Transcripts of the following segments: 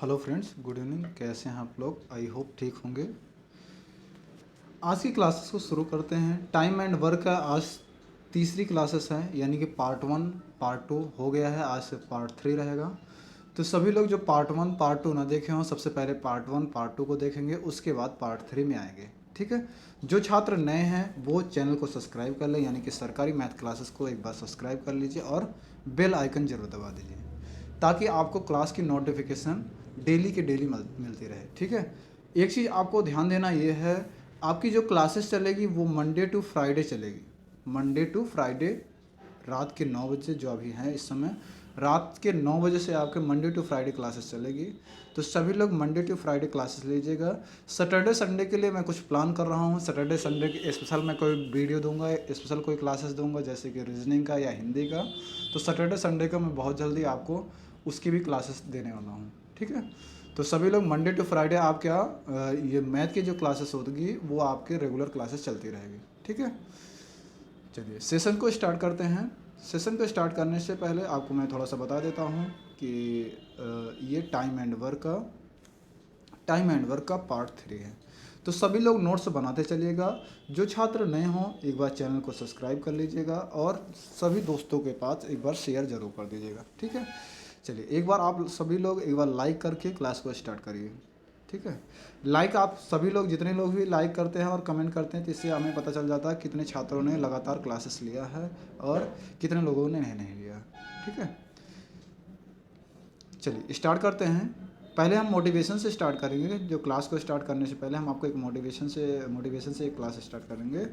Hello friends, good evening. कैसे हैं आप लोग? आई होप ठीक होंगे। आज की क्लासेस को शुरू करते हैं। टाइम एंड वर्क का आज तीसरी क्लासेस है, यानी कि पार्ट 1 पार्ट 2 हो गया है। आज से पार्ट 3 रहेगा। तो सभी लोग जो पार्ट 1 पार्ट 2 ना देखे हों, सबसे पहले पार्ट 1 पार्ट 2 को देखेंगे, उसके बाद पार्ट 3 में आएंगे। ठीक है। जो छात्र नए हैं वो चैनल को सब्सक्राइब कर लें, यानी कि सरकारी मैथ क्लासेस को एक बार सब्सक्राइब कर लीजिए और बेल आइकन जरूर दबा दीजिए, ताकि आपको क्लास की नोटिफिकेशन डेली के डेली मिलती रहे। ठीक है। एक चीज़ आपको ध्यान देना ये है, आपकी जो क्लासेस चलेगी वो मंडे टू फ्राइडे चलेगी। मंडे टू फ्राइडे रात के 9 बजे, जो अभी हैं इस समय रात के 9 बजे से आपके मंडे टू फ्राइडे क्लासेस चलेगी। तो सभी लोग मंडे टू फ्राइडे क्लासेस लीजिएगा। सैटरडे संडे के लिए मैं कुछ प्लान कर रहा हूँ। सैटरडे संडे के स्पेशल मैं कोई वीडियो दूंगा, स्पेशल कोई क्लासेस दूंगा, जैसे कि रीजनिंग का या हिंदी का। तो सैटरडे संडे का मैं बहुत जल्दी आपको उसकी भी क्लासेस देने वाला हूँ। ठीक है। तो सभी लोग मंडे टू फ्राइडे आप क्या ये मैथ की जो क्लासेस होगी वो आपके रेगुलर क्लासेस चलती रहेगी। ठीक है। चलिए सेशन को स्टार्ट करते हैं। सेशन को स्टार्ट करने से पहले आपको मैं थोड़ा सा बता देता हूँ कि ये टाइम एंड वर्क का पार्ट 3 है। तो सभी लोग नोट्स बनाते चलिएगा। जो छात्र नए हों एक बार चैनल को सब्सक्राइब कर लीजिएगा और सभी दोस्तों के पास एक बार शेयर जरूर कर दीजिएगा। ठीक है। चलिए एक बार आप सभी लोग एक बार लाइक करके क्लास को स्टार्ट करिए। ठीक है। लाइक आप सभी लोग जितने लोग भी लाइक करते हैं और कमेंट करते हैं, तो इससे हमें पता चल जाता है कितने छात्रों ने लगातार क्लासेस लिया है और कितने लोगों ने नहीं लिया। ठीक है। चलिए स्टार्ट करते हैं। पहले हम मोटिवेशन से स्टार्ट करेंगे। जो क्लास को स्टार्ट करने से पहले हम आपको एक मोटिवेशन से एक क्लास स्टार्ट करेंगे।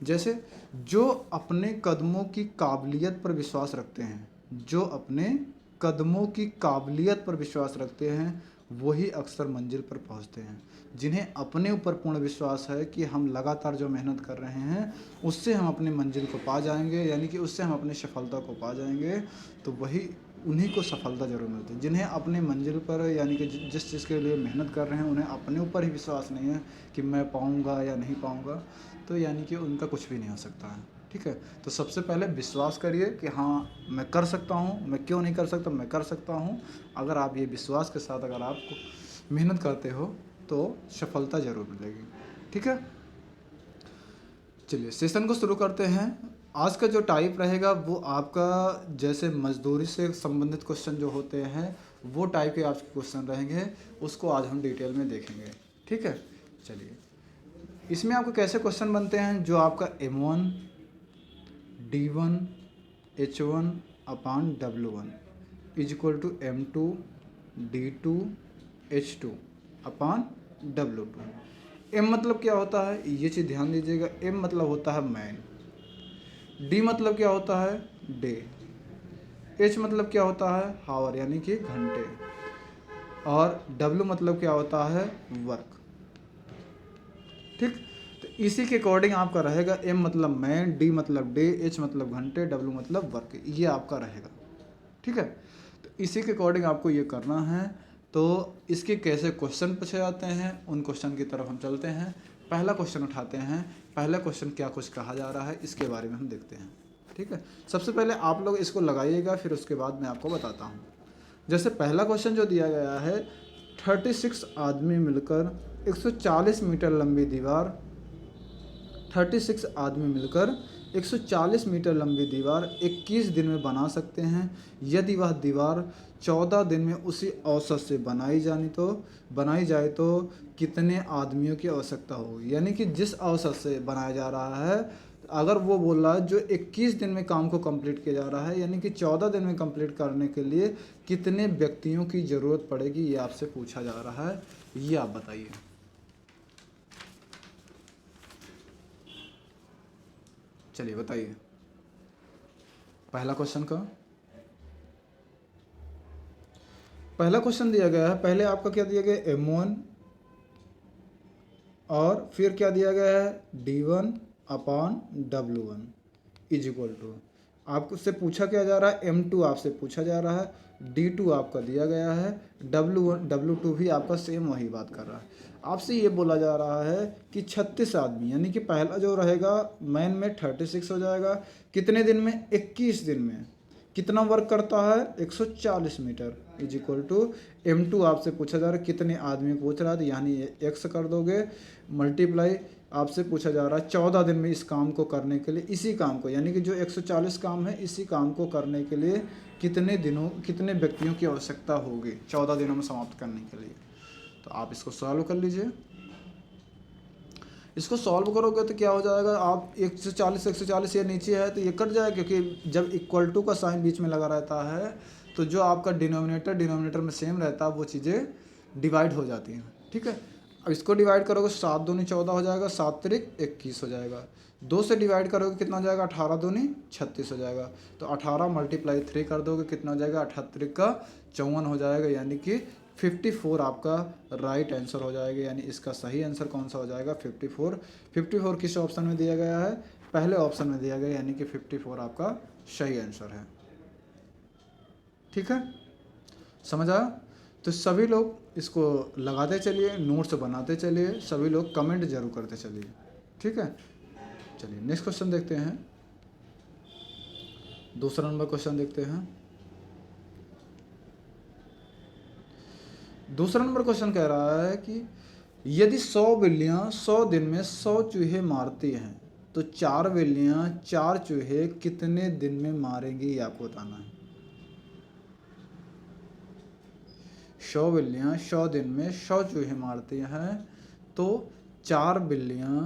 जैसे जो अपने कदमों की काबिलियत पर विश्वास रखते हैं, जो अपने कदमों की काबिलियत पर विश्वास रखते हैं वही अक्सर मंजिल पर पहुंचते हैं। जिन्हें अपने ऊपर पूर्ण विश्वास है कि हम लगातार जो मेहनत कर रहे हैं उससे हम अपनी मंजिल को पा जाएंगे, यानी कि उससे हम अपनी सफलता को पा जाएंगे, तो वही उन्हीं को सफलता ज़रूर मिलती है। जिन्हें अपनी मंजिल पर, यानी कि जिस चीज़ के लिए मेहनत कर रहे हैं उन्हें अपने ऊपर ही विश्वास नहीं है कि मैं पाऊँगा या नहीं पाऊँगा, तो यानी कि उनका कुछ भी नहीं हो सकता है। ठीक है। तो सबसे पहले विश्वास करिए कि हाँ मैं कर सकता हूँ, मैं क्यों नहीं कर सकता, मैं कर सकता हूँ। अगर आप ये विश्वास के साथ अगर आप मेहनत करते हो तो सफलता ज़रूर मिलेगी। ठीक है। चलिए सेशन को शुरू करते हैं। आज का जो टाइप रहेगा वो आपका जैसे मजदूरी से संबंधित क्वेश्चन जो होते हैं वो टाइप के आपके क्वेश्चन रहेंगे, उसको आज हम डिटेल में देखेंगे। ठीक है। चलिए इसमें आपको कैसे क्वेश्चन बनते हैं, जो आपका M1 D1 H1 upon W1 is equal to M2 D2 H2 upon W2। M मतलब क्या होता है ये चीज़ ध्यान दीजिएगा। M मतलब होता है मैन, D मतलब क्या होता है डे, H मतलब क्या होता है हावर यानी कि घंटे, और W मतलब क्या होता है वर्क। ठीक। तो इसी के अकॉर्डिंग आपका रहेगा M मतलब मैन, D मतलब डे, H मतलब घंटे, W मतलब वर्क, ये आपका रहेगा। ठीक है। तो इसी के अकॉर्डिंग आपको ये करना है। तो इसके कैसे क्वेश्चन पूछे जाते हैं उन क्वेश्चन की तरफ हम चलते हैं। पहला क्वेश्चन उठाते हैं। पहला क्वेश्चन क्या कुछ कहा जा रहा है इसके बारे में हम देखते हैं। ठीक है। सबसे पहले आप लोग इसको लगाइएगा, फिर उसके बाद मैं आपको बताता हूँ। जैसे पहला क्वेश्चन जो दिया गया है, 36 आदमी मिलकर 140 मीटर लंबी दीवार 36 आदमी मिलकर 140 मीटर लंबी दीवार 21 दिन में बना सकते हैं। यदि वह दीवार 14 दिन में उसी औसत से बनाई जाए तो कितने आदमियों की आवश्यकता होगी। यानी कि जिस औसत से बनाया जा रहा है, अगर वो बोल रहा है जो 21 दिन में काम को कंप्लीट किया जा रहा है, यानी कि 14 दिन में कंप्लीट करने के लिए कितने व्यक्तियों की ज़रूरत पड़ेगी, ये आपसे पूछा जा रहा है। ये आप बताइए। चलिए बताइए पहला क्वेश्चन दिया गया है। पहले आपका क्या दिया गया M1 और फिर क्या दिया गया है D1 upon W1 is equal to, आपसे पूछा क्या जा रहा है M2 आपसे पूछा जा रहा है, D2 आपका दिया गया है, W2 भी आपका सेम वही बात कर रहा है। आपसे ये बोला जा रहा है कि 36 आदमी, यानी कि पहला जो रहेगा मैन में 36 हो जाएगा, कितने दिन में 21 दिन में, कितना वर्क करता है 140 metre is equal to m2 आपसे पूछा जा रहा है कितने आदमी पूछ रहा है, तो यानी x कर दोगे मल्टीप्लाई आपसे पूछा जा रहा है 14 दिन में इस काम को करने के लिए, इसी काम को यानी कि जो 140 काम है इसी काम को करने के लिए कितने व्यक्तियों की आवश्यकता होगी 14 दिनों में समाप्त करने के लिए। तो आप इसको सॉल्व कर लीजिए। इसको सॉल्व करोगे तो क्या हो जाएगा, आप 140 ये नीचे है तो ये कट जाएगा, क्योंकि जब इक्वल टू का साइन बीच में लगा रहता है तो जो आपका डिनोमिनेटर में सेम रहता है वो चीज़ें डिवाइड हो जाती हैं। ठीक है, अब इसको डिवाइड करोगे 7 दूनी 14 हो जाएगा, 7 त्रिक 21 हो जाएगा। 2 से डिवाइड करोगे कितना हो जाएगा, 18 दूनी 36 हो जाएगा। तो 18 मल्टीप्लाई 3 कर दोगे कितना हो जाएगा, 18 का 54 हो जाएगा, यानी कि 54 आपका राइट आंसर हो जाएगा। यानी इसका सही आंसर कौन सा हो जाएगा, 54। 54 किस ऑप्शन में दिया गया है, पहले ऑप्शन में दिया गया, यानी कि 54 आपका सही आंसर है। ठीक है, समझ आया? तो सभी लोग इसको लगाते चलिए, नोट्स बनाते चलिए, सभी लोग कमेंट जरूर करते चलिए। ठीक है, चलिए नेक्स्ट क्वेश्चन देखते हैं। दूसरा नंबर क्वेश्चन देखते हैं। दूसरा नंबर क्वेश्चन कह रहा है कि यदि 100 बिल्लियाँ 100 दिन में 100 चूहे मारती हैं तो 4 बिल्लियाँ 4 चूहे कितने दिन में मारेंगी, ये आपको बताना है। 100 बिल्लियाँ 100 दिन में 100 चूहे मारती हैं तो 4 बिल्लियाँ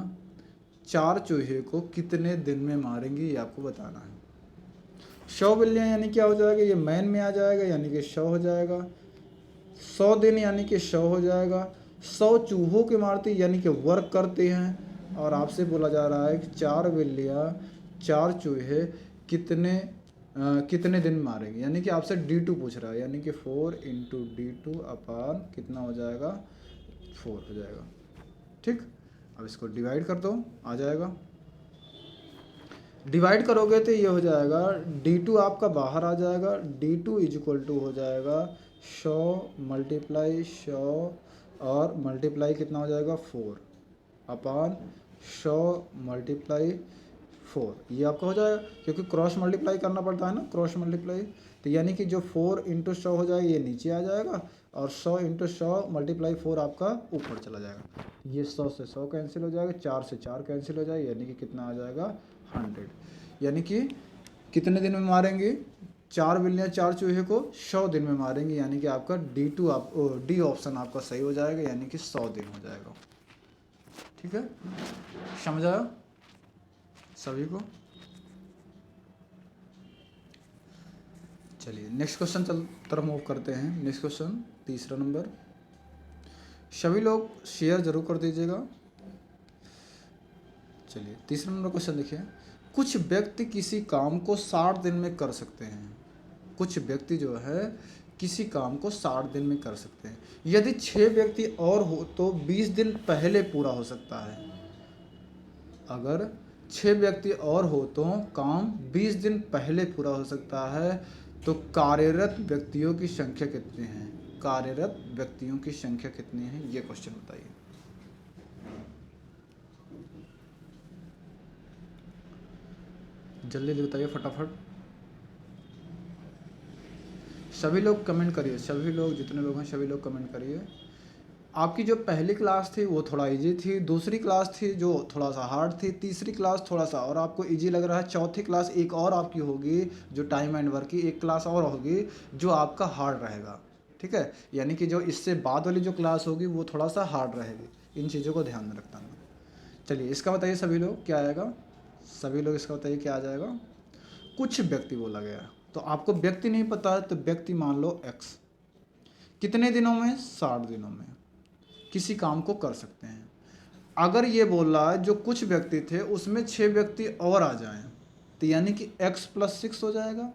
4 चूहे को कितने दिन में मारेंगी, ये आपको बताना है। 100 बिल्लियाँ यानी क्या हो जाएगा, ये मैन में आ जाएगा, यानी कि 100 हो जाएगा। 100 दिन यानी कि 100 हो जाएगा। 100 चूहों के मारती यानी कि वर्क करते हैं, और आपसे बोला जा रहा है कि 4 बिल्लियाँ 4 चूहे कितने दिन में मारेंगे, यानी कि आपसे D2 पूछ रहा है, यानी कि 4 इंटू D2 अपान कितना हो जाएगा, 4 हो जाएगा। ठीक, अब इसको डिवाइड कर दो, आ जाएगा। डिवाइड करोगे तो ये हो जाएगा, D2 आपका बाहर आ जाएगा, D2 इज इक्वल टू हो जाएगा 100 मल्टीप्लाई 100 और मल्टीप्लाई कितना हो जाएगा 4 अपान 100 मल्टीप्लाई 4, ये आपका हो जाएगा, क्योंकि क्रॉस मल्टीप्लाई करना पड़ता है ना, क्रॉस मल्टीप्लाई। तो यानी कि जो 4 इंटू 100 हो जाएगा ये नीचे आ जाएगा, और 100 इंटू 100 मल्टीप्लाई 4 आपका ऊपर चला जाएगा। ये 100 से 100 कैंसिल हो जाएगा, 4 से 4 कैंसिल हो जाएगा, यानी कि कितना आ जाएगा 100। यानी कि कितने दिन में मारेंगे, 4 बिल्लियाँ 4 चूहे को 100 दिन में मारेंगे, यानी कि आपका डी ऑप्शन आपका सही हो जाएगा, यानी कि 100 दिन हो जाएगा। ठीक है, समझ आया सभी को? चलिए नेक्स्ट क्वेश्चन तरफ मूव करते हैं। नेक्स्ट क्वेश्चन तीसरा नंबर, सभी लोग शेयर जरूर कर दीजिएगा। चलिए तीसरा नंबर क्वेश्चन देखिए, कुछ व्यक्ति किसी काम को 60 दिन में कर सकते हैं। कुछ व्यक्ति जो है किसी काम को 60 दिन में कर सकते हैं। यदि 6 व्यक्ति और हो तो 20 दिन पहले पूरा हो सकता है। अगर 6 व्यक्ति और हो तो काम 20 दिन पहले पूरा हो सकता है। तो कार्यरत व्यक्तियों की संख्या कितनी है, कार्यरत व्यक्तियों की संख्या कितनी है, ये क्वेश्चन बताइए। जल्दी बताइए फटाफट, सभी लोग कमेंट करिए, सभी लोग जितने लोग हैं सभी लोग कमेंट करिए। आपकी जो पहली क्लास थी वो थोड़ा इजी थी, दूसरी क्लास थी जो थोड़ा सा हार्ड थी, तीसरी क्लास थोड़ा सा और आपको इजी लग रहा है, चौथी क्लास एक और आपकी होगी जो टाइम एंड वर्क की, एक क्लास और होगी जो आपका हार्ड रहेगा। ठीक है, यानी कि जो इससे बाद वाली जो क्लास होगी वो थोड़ा सा हार्ड रहेगी। इन चीज़ों को ध्यान में रखना है। चलिए इसका बताइए सभी लोग क्या आएगा, सभी लोग इसका बताइए क्या आ जाएगा। कुछ व्यक्ति बोला गया, तो आपको व्यक्ति नहीं पता है तो व्यक्ति मान लो x, कितने दिनों में, 60 दिनों में किसी काम को कर सकते हैं। अगर ये बोल रहा है जो कुछ व्यक्ति थे उसमें 6 व्यक्ति और आ जाएं तो यानी कि x + 6 हो जाएगा।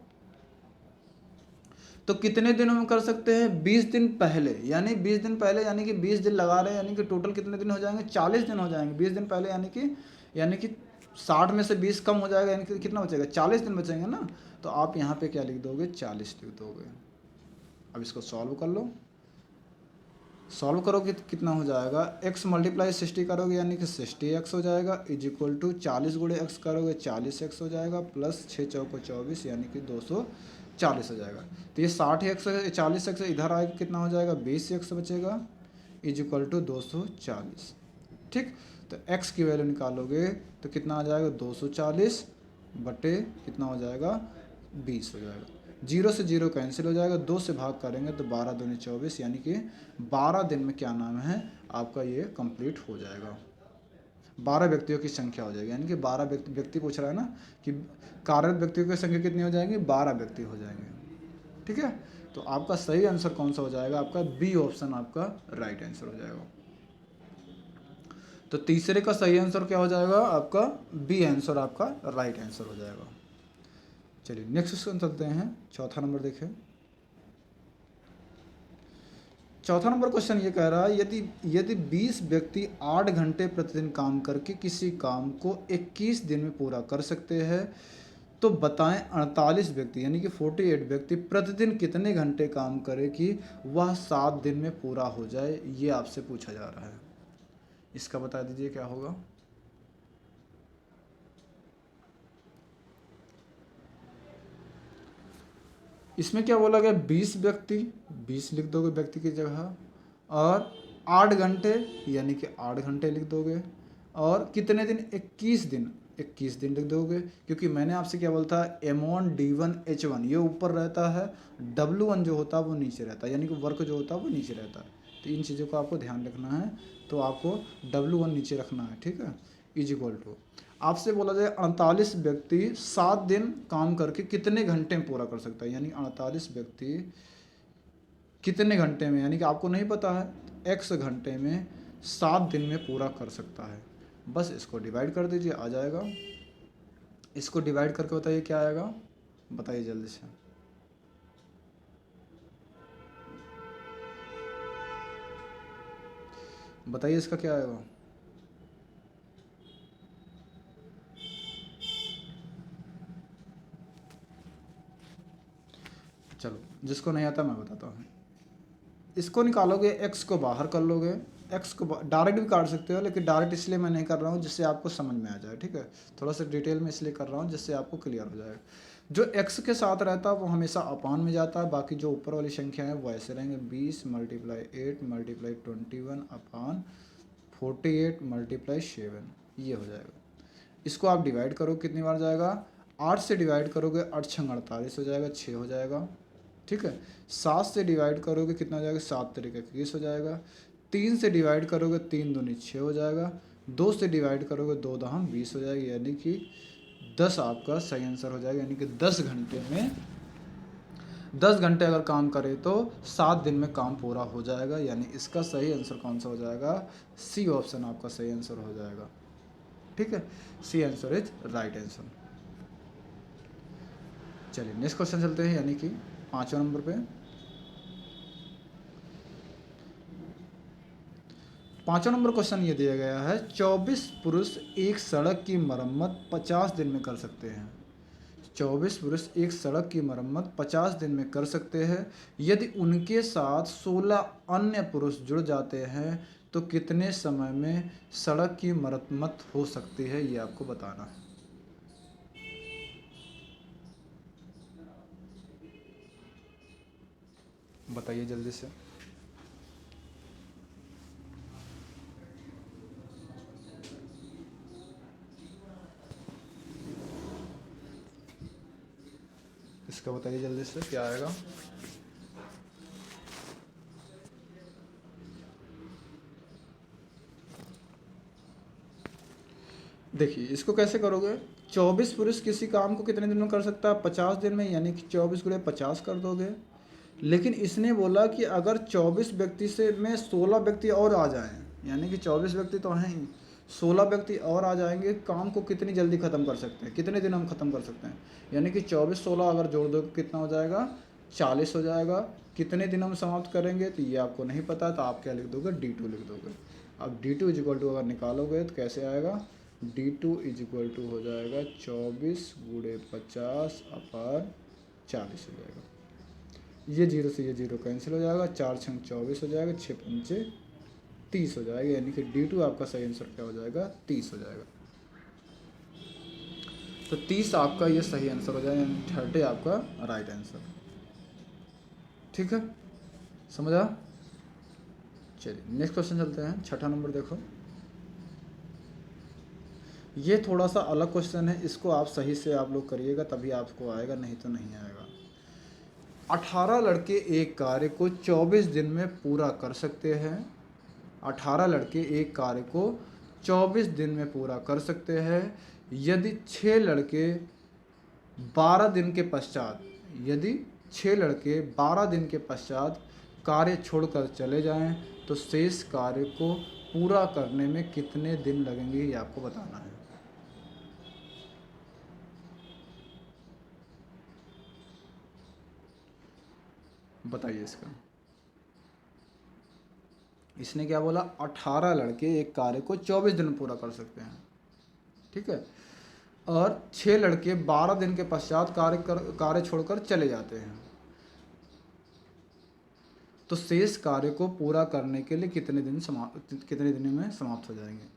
तो कितने दिनों में कर सकते हैं, 20 दिन पहले, यानी 20 दिन पहले यानी कि 20 दिन लगा रहे हैं, यानी कि टोटल कितने दिन हो जाएंगे, 40 दिन हो जाएंगे। 20 दिन पहले यानी कि 60 में से 20 कम हो जाएगा, यानी कि कितना बचेगा, 40 दिन बचेंगे ना। तो आप यहाँ पे क्या लिख दोगे, 40 लिख दोगे। अब इसको सॉल्व कर लो, सॉल्व करोगे तो कितना हो जाएगा, x मल्टीप्लाई 60 करोगे यानी कि 60x हो जाएगा, इज इक्वल टू 40 गुणे x करोगे 40x हो जाएगा, प्लस 6 चौको 24 यानी कि 40 हो जाएगा। तो ये 60x 40x इधर आएगा, कितना हो जाएगा 20x बचेगा इज इक्वल टू 240। ठीक, तो x की वैल्यू निकालोगे तो कितना आ जाएगा 240 बटे कितना हो जाएगा 20 हो जाएगा। जीरो से जीरो कैंसिल हो जाएगा, 2 से भाग करेंगे तो 12 दूनी 24, यानी कि 12 दिन में क्या नाम है आपका ये कंप्लीट हो जाएगा। 12 व्यक्तियों की संख्या हो जाएगी, यानी कि 12 व्यक्ति पूछ रहा है ना कि कार्यरत व्यक्तियों की संख्या कितनी हो जाएंगी, 12 व्यक्ति हो जाएंगे। ठीक है, तो आपका सही आंसर कौन सा हो जाएगा, आपका बी ऑप्शन आपका राइट आंसर हो जाएगा। तो तीसरे का सही आंसर क्या हो जाएगा, आपका बी आंसर आपका राइट आंसर हो जाएगा। चलिए नेक्स्ट क्वेश्चन चलते हैं, चौथा नंबर देखें। चौथा नंबर क्वेश्चन ये कह रहा है यदि 20 व्यक्ति 8 घंटे प्रतिदिन काम करके किसी काम को 21 दिन में पूरा कर सकते हैं, तो बताएं 48 व्यक्ति यानी कि 48 व्यक्ति प्रतिदिन कितने घंटे काम करें कि वह 7 दिन में पूरा हो जाए, ये आपसे पूछा जा रहा है। इसका बता दीजिए क्या होगा। इसमें क्या बोला गया, 20 व्यक्ति, 20 लिख दोगे व्यक्ति की जगह, और 8 घंटे यानी कि 8 घंटे लिख दोगे, और कितने दिन 21 दिन, 21 दिन लिख दोगे, क्योंकि मैंने आपसे क्या बोला था M1 D1 H1 ये ऊपर रहता है, W1 जो होता है वो नीचे रहता है, यानी कि वर्क जो होता है वो नीचे रहता है। तो इन चीज़ों को आपको ध्यान रखना है, तो आपको W1 नीचे रखना है। ठीक है, इज इक्वल टू आपसे बोला जाए 48 व्यक्ति 7 दिन काम करके कितने घंटे में पूरा कर सकता है, यानी 48 व्यक्ति कितने घंटे में, यानी कि आपको नहीं पता है x घंटे में 7 दिन में पूरा कर सकता है। बस इसको डिवाइड कर दीजिए, आ जाएगा। इसको डिवाइड करके बताइए क्या आएगा, बताइए जल्दी से। बताइए इसका क्या आएगा। चलो जिसको नहीं आता मैं बताता हूँ। इसको निकालोगे, x को बाहर कर लोगे, x को डायरेक्ट भी काट सकते हो, लेकिन डायरेक्ट इसलिए मैं नहीं कर रहा हूँ जिससे आपको समझ में आ जाए। ठीक है, थोड़ा सा डिटेल में इसलिए कर रहा हूँ जिससे आपको क्लियर हो जाए। जो x के साथ रहता है वो हमेशा अपान में जाता है, बाकी जो ऊपर वाली संख्या है वो ऐसे रहेंगे, 20 मल्टीप्लाई 8 मल्टीप्लाई 21 अपान 48 मल्टीप्लाई 7, ये हो जाएगा। इसको आप डिवाइड करो, कितनी बार जाएगा, 8 से डिवाइड करोगे 8 छंग 48 हो जाएगा, 6 हो जाएगा। ठीक है, 7 से डिवाइड करोगे कितना हो जाएगा, 7 तरीके 21 हो जाएगा। 3 से डिवाइड करोगे 3 दूनी 6 हो जाएगा। 2 से डिवाइड करोगे 2 दहम 20 हो जाएगी, यानी कि 10 आपका सही आंसर हो जाएगा। यानी कि 10 घंटे में 10 घंटे अगर काम करे तो 7 दिन में काम पूरा हो जाएगा, यानी इसका सही आंसर कौन सा हो जाएगा, सी ऑप्शन आपका सही आंसर हो जाएगा। ठीक है, C answer is right answer. चलिए नेक्स्ट क्वेश्चन चलते हैं, यानी कि 5वें नंबर पे। 5वां नंबर क्वेश्चन ये दिया गया है, 24 पुरुष एक सड़क की मरम्मत 50 दिन में कर सकते हैं। 24 पुरुष एक सड़क की मरम्मत 50 दिन में कर सकते हैं, यदि उनके साथ 16 अन्य पुरुष जुड़ जाते हैं तो कितने समय में सड़क की मरम्मत हो सकती है, ये आपको बताना है। बताइए जल्दी से। इसका बताइए जल्दी से क्या आएगा। देखिए इसको कैसे करोगे, 24 पुरुष किसी काम को कितने दिन में कर सकता है, 50 दिन में, यानी कि 24 गुणे 50 कर दोगे। लेकिन इसने बोला कि अगर 24 व्यक्ति से में 16 व्यक्ति और आ जाएं, यानी कि 24 व्यक्ति तो हैं ही, 16 व्यक्ति और आ जाएंगे, काम को कितनी जल्दी ख़त्म कर सकते हैं, कितने दिन हम ख़त्म कर सकते हैं, यानी कि 24-16 अगर जोड़ दो कितना हो जाएगा, 40 हो जाएगा। कितने दिन हम समाप्त करेंगे तो ये आपको नहीं पता, तो आप क्या लिख दोगे, D2 लिख दोगे। अब D2 इज इक्वल टू अगर निकालोगे तो कैसे आएगा, D2 इज इक्वल टू हो जाएगा 24 गुणे 50 अपार 40 हो जाएगा। ये जीरो से ये जीरो कैंसिल हो जाएगा, 4 छंग 24 हो जाएगा, 6 पंचे 30 हो जाएगा, यानी कि D2 आपका सही आंसर क्या हो जाएगा, 30 हो जाएगा। तो 30 आपका ये सही आंसर हो जाएगा, यानी 30 आपका राइट आंसर। ठीक है, समझा? चलिए नेक्स्ट क्वेश्चन चलते हैं। छठा नंबर देखो, ये थोड़ा सा अलग क्वेश्चन है, इसको आप सही से आप लोग करिएगा तभी आपको आएगा, नहीं तो नहीं आएगा। 18 लड़के एक कार्य को 24 दिन में पूरा कर सकते हैं। 18 लड़के एक कार्य को 24 दिन में पूरा कर सकते हैं यदि 6 लड़के 12 दिन के पश्चात, यदि 6 लड़के 12 दिन के पश्चात कार्य छोड़कर चले जाएं तो शेष कार्य को पूरा करने में कितने दिन लगेंगे, ये आपको बताना है। बताइए इसका। इसने क्या बोला, 18 लड़के एक कार्य को 24 दिन में पूरा कर सकते हैं, ठीक है, और 6 लड़के 12 दिन के पश्चात कार्य छोड़कर चले जाते हैं, तो शेष कार्य को पूरा करने के लिए कितने दिन में समाप्त हो जाएंगे।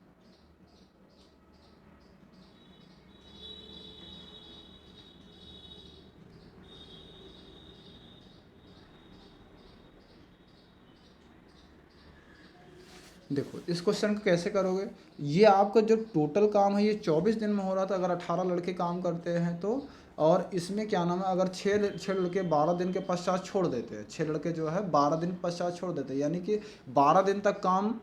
देखो इस क्वेश्चन को कैसे करोगे, ये आपका जो टोटल काम है ये 24 दिन में हो रहा था, अगर 18 लड़के काम करते हैं तो, और इसमें क्या नाम है, अगर छः लड़के 12 दिन के पश्चात छोड़ देते हैं, 6 लड़के जो है 12 दिन के पश्चात छोड़ देते हैं, यानी कि 12 दिन तक काम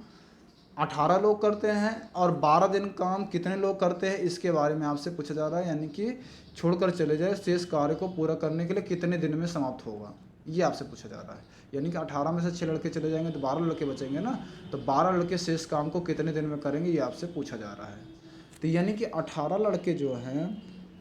18 लोग करते हैं और 12 दिन काम कितने लोग करते हैं इसके बारे में आपसे पूछा जा रहा है, यानी कि छोड़कर चले जाए शेष कार्य को पूरा करने के लिए कितने दिन में समाप्त होगा, ये आपसे पूछा जा रहा है। यानी कि 18 में से 6 लड़के चले जाएंगे तो 12 लड़के बचेंगे ना, तो 12 लड़के शेष काम को कितने दिन में करेंगे, ये आपसे पूछा जा रहा है। तो यानी कि 18 लड़के जो हैं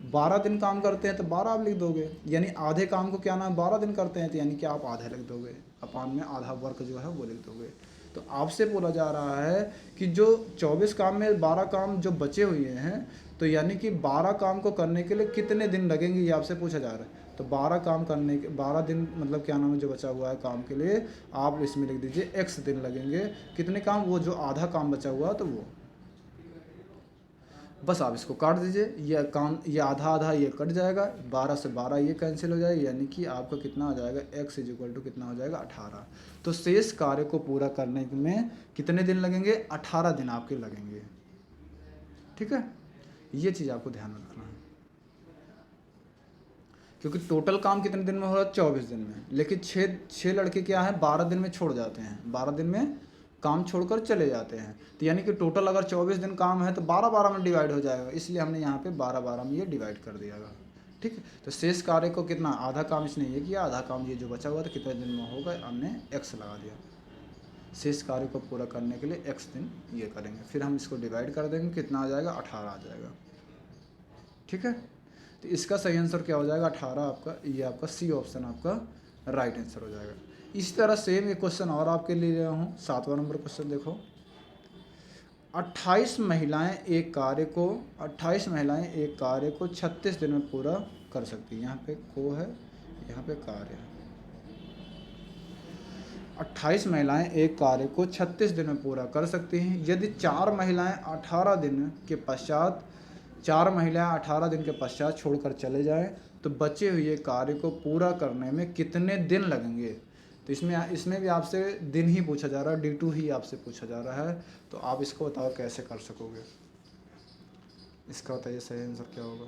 12 दिन काम करते हैं तो 12 आप लिख दोगे, यानी आधे काम को क्या नाम 12 दिन करते हैं तो यानी कि आप आधे लिख दोगे, अपान में आधा वर्क जो है वो लिख दोगे। तो आपसे बोला जा रहा है कि जो 24 काम में 12 काम जो बचे हुए हैं, तो यानी कि 12 काम को करने के लिए कितने दिन लगेंगे, ये आपसे पूछा जा रहा है। तो 12 काम करने के 12 दिन मतलब क्या नाम है जो बचा हुआ है काम के लिए, आप इसमें लिख दीजिए x दिन लगेंगे। कितने काम, वो जो आधा काम बचा हुआ तो वो, बस आप इसको काट दीजिए, ये काम ये आधा आधा ये कट जाएगा, 12 से 12 ये कैंसिल हो जाएगा, यानी कि आपका कितना आ जाएगा x इक्वल टू कितना हो जाएगा 18। तो शेष कार्य को पूरा करने में कितने दिन लगेंगे, 18 दिन आपके लगेंगे। ठीक है, ये चीज़ आपको ध्यान में रखना है, क्योंकि टोटल काम कितने दिन में हो रहा है 24 दिन में, लेकिन छः लड़के क्या है 12 दिन में छोड़ जाते हैं, 12 दिन में काम छोड़कर चले जाते हैं, तो यानी कि टोटल अगर 24 दिन काम है तो 12-12 में डिवाइड हो जाएगा, इसलिए हमने यहाँ पे 12-12 में ये डिवाइड कर दिया है। ठीक है, तो शेष कार्य को कितना, आधा काम इसने ये किया, आधा काम ये जो बचा हुआ था कितने दिन में होगा, हमने x लगा दिया। शेष कार्य को पूरा करने के लिए x दिन ये करेंगे, फिर हम इसको डिवाइड कर देंगे, कितना आ जाएगा 18 आ जाएगा। ठीक है, तो इसका सही आंसर क्या हो जाएगा 18, आपका ये आपका सी ऑप्शन आपका राइट आंसर हो जाएगा। इसी तरह सेम एक क्वेश्चन और आपके लिए लिया हूँ, 7वां नंबर क्वेश्चन देखो। 28 महिलाएं एक कार्य को 36 दिन में पूरा कर सकती है। यहाँ पे को है, यहाँ पे कार्य है। 28 महिलाएं एक कार्य को 36 दिन में पूरा कर सकती हैं यदि 4 महिलाएं 18 दिन के पश्चात छोड़कर चले जाएं तो बचे हुए कार्य को पूरा करने में कितने दिन लगेंगे। तो इसमें भी आपसे दिन ही पूछा जा रहा है, D2 ही आपसे पूछा जा रहा है, तो आप इसको बताओ कैसे कर सकोगे, इसका बताइए सही आंसर क्या होगा।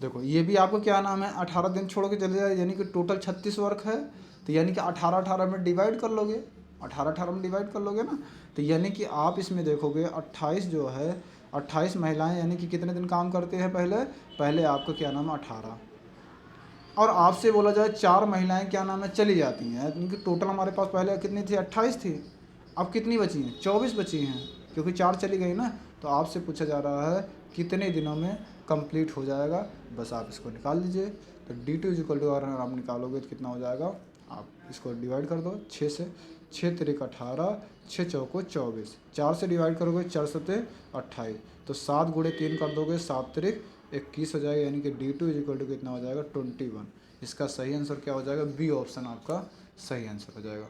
देखो ये भी आपको क्या नाम है 18 दिन छोड़ के चले जाए, यानी कि टोटल 36 वर्क है, तो यानी कि 18-18 में डिवाइड कर लोगे, 18-18 में डिवाइड कर लोगे ना, तो यानी कि आप इसमें देखोगे 28 जो है 28 महिलाएं यानी कि कितने दिन काम करते हैं, पहले आपका क्या नाम है 18, और आपसे बोला जाए 4 महिलाएं क्या नाम है चली जाती हैं, यानी कि टोटल हमारे पास पहले कितनी थी 28 थी, अब कितनी बची हैं 24 बची हैं, क्योंकि 4 चली गई ना, तो आपसे पूछा जा रहा है कितने दिनों में कंप्लीट हो जाएगा, बस आप इसको निकाल लीजिए। तो D2 इक्वल टू अगर आप निकालोगे तो कितना हो जाएगा, आप इसको डिवाइड कर दो 6 से, 6 तिरिक 18, 6 चौको 24, 4 से डिवाइड करोगे 4 सते 28, तो 7 गुणे 3 कर दोगे 7 तिरिक 21 हो जाएगा, यानी कि D2 इक्वल टू कितना हो जाएगा 21, इसका सही आंसर क्या हो जाएगा, बी ऑप्शन आपका सही आंसर हो जाएगा।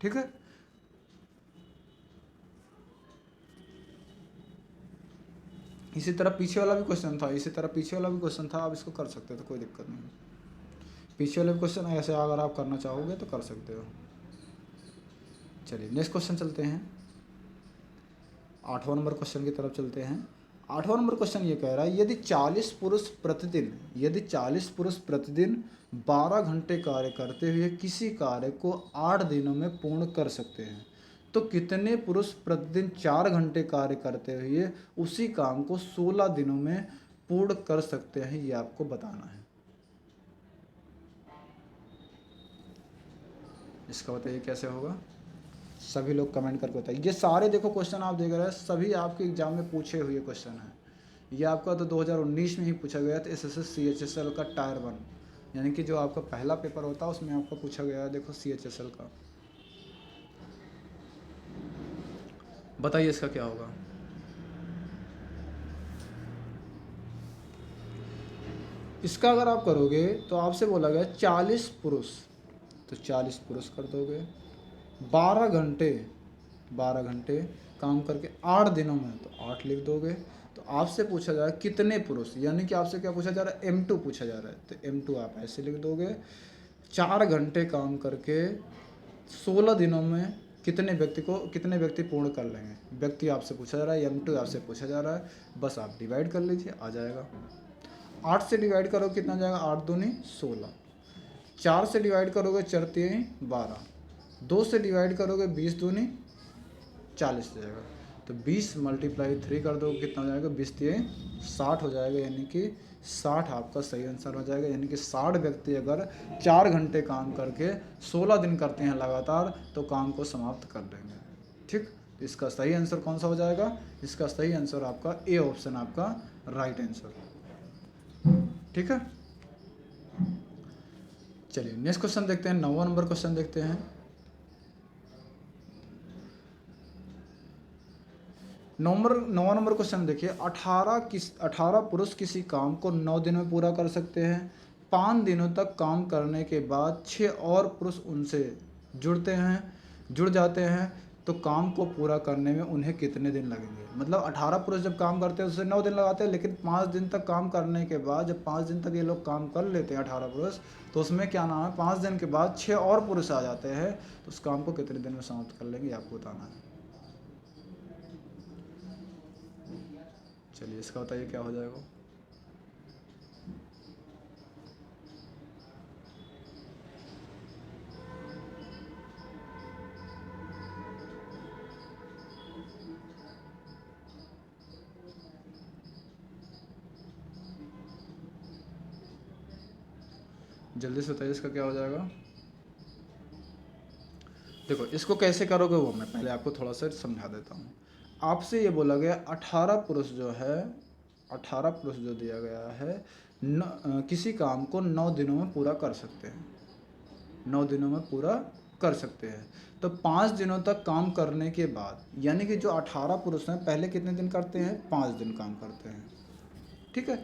ठीक है, इसी तरह पीछे वाला भी क्वेश्चन था, इसी तरह पीछे वाला भी क्वेश्चन था, आप इसको कर सकते हो तो कोई दिक्कत नहीं। पीछे वाले क्वेश्चन ऐसे अगर आप करना चाहोगे तो कर सकते हो। चलिए नेक्स्ट क्वेश्चन चलते हैं, 8वां नंबर क्वेश्चन की तरफ चलते हैं। 8वां नंबर क्वेश्चन ये कह रहा है, यदि 40 पुरुष प्रतिदिन 12 घंटे कार्य करते हुए किसी कार्य को 8 दिनों में पूर्ण कर सकते हैं, तो कितने पुरुष प्रतिदिन 4 घंटे कार्य करते हुए उसी काम को 16 दिनों में पूर्ण कर सकते हैं, ये आपको बताना है। इसका बताइए कैसे होगा, सभी लोग कमेंट करके बताइए। ये सारे देखो क्वेश्चन आप देख रहे हैं, सभी आपके एग्जाम में पूछे हुए क्वेश्चन हैं। ये आपका तो 2019 में ही पूछा गया था, एसएसएस CHSL का टायर 1, यानी कि जो आपका पहला पेपर होता है उसमें आपका पूछा गया है, देखो CHSL का। बताइए इसका क्या होगा। इसका अगर आप करोगे तो आपसे बोला गया 40 पुरुष, तो 40 पुरुष कर दोगे, 12 घंटे काम करके 8 दिनों में, तो 8 लिख दोगे। तो आपसे पूछा जा रहा है कितने पुरुष, यानी कि आपसे क्या पूछा जा रहा है, M2 पूछा जा रहा है, तो M2 आप ऐसे लिख दोगे। 4 घंटे काम करके 16 दिनों में कितने व्यक्ति पूर्ण कर लेंगे, व्यक्ति आपसे पूछा जा रहा है, M2 आपसे पूछा जा रहा है, बस आप डिवाइड कर लीजिए, आ जाएगा। 8 से डिवाइड करो कितना जाएगा, 8 दूनी 16, 4 से डिवाइड करोगे 4 3 12, 2 से डिवाइड करोगे 20 दूनी 40 हो जाएगा। तो 20 × 3 कर दो कितना हो जाएगा, 20 3 60 हो जाएगा, यानी कि 60 आपका सही आंसर हो जाएगा। यानी कि 60 व्यक्ति अगर 4 घंटे काम करके 16 दिन करते हैं लगातार, तो काम को समाप्त कर देंगे। ठीक, तो इसका सही आंसर कौन सा हो जाएगा, इसका सही आंसर आपका ए ऑप्शन आपका राइट आंसर। ठीक है, चलिए नेक्स्ट क्वेश्चन देखते हैं, 9वां नंबर क्वेश्चन देखते हैं। 9वां नंबर क्वेश्चन देखिए, 18 पुरुष किसी काम को 9 दिन में पूरा कर सकते हैं। 5 दिनों तक काम करने के बाद 6 और पुरुष उनसे जुड़ जाते हैं, तो काम को पूरा करने में उन्हें कितने दिन लगेंगे। मतलब 18 पुरुष जब काम करते हैं उससे 9 दिन लगाते हैं, लेकिन 5 दिन तक काम करने के बाद, जब 5 दिन तक ये लोग काम कर लेते हैं 18 पुरुष, तो उसमें क्या नाम है, 5 दिन के बाद 6 और पुरुष आ जाते हैं, तो उस काम को कितने दिन में समाप्त कर लेंगे, आपको बताना है। चलिए इसका बताइए क्या हो जाएगा। जल्दी से बताइए इसका क्या हो जाएगा। देखो इसको कैसे करोगे वो मैं पहले आपको थोड़ा सा समझा देता हूँ। आपसे ये बोला गया 18 पुरुष जो दिया गया है किसी काम को 9 दिनों में पूरा कर सकते हैं, 9 दिनों में पूरा कर सकते हैं। तो 5 दिनों तक काम करने के बाद, यानी कि जो 18 पुरुष हैं पहले कितने दिन करते हैं, 5 दिन काम करते हैं। ठीक है,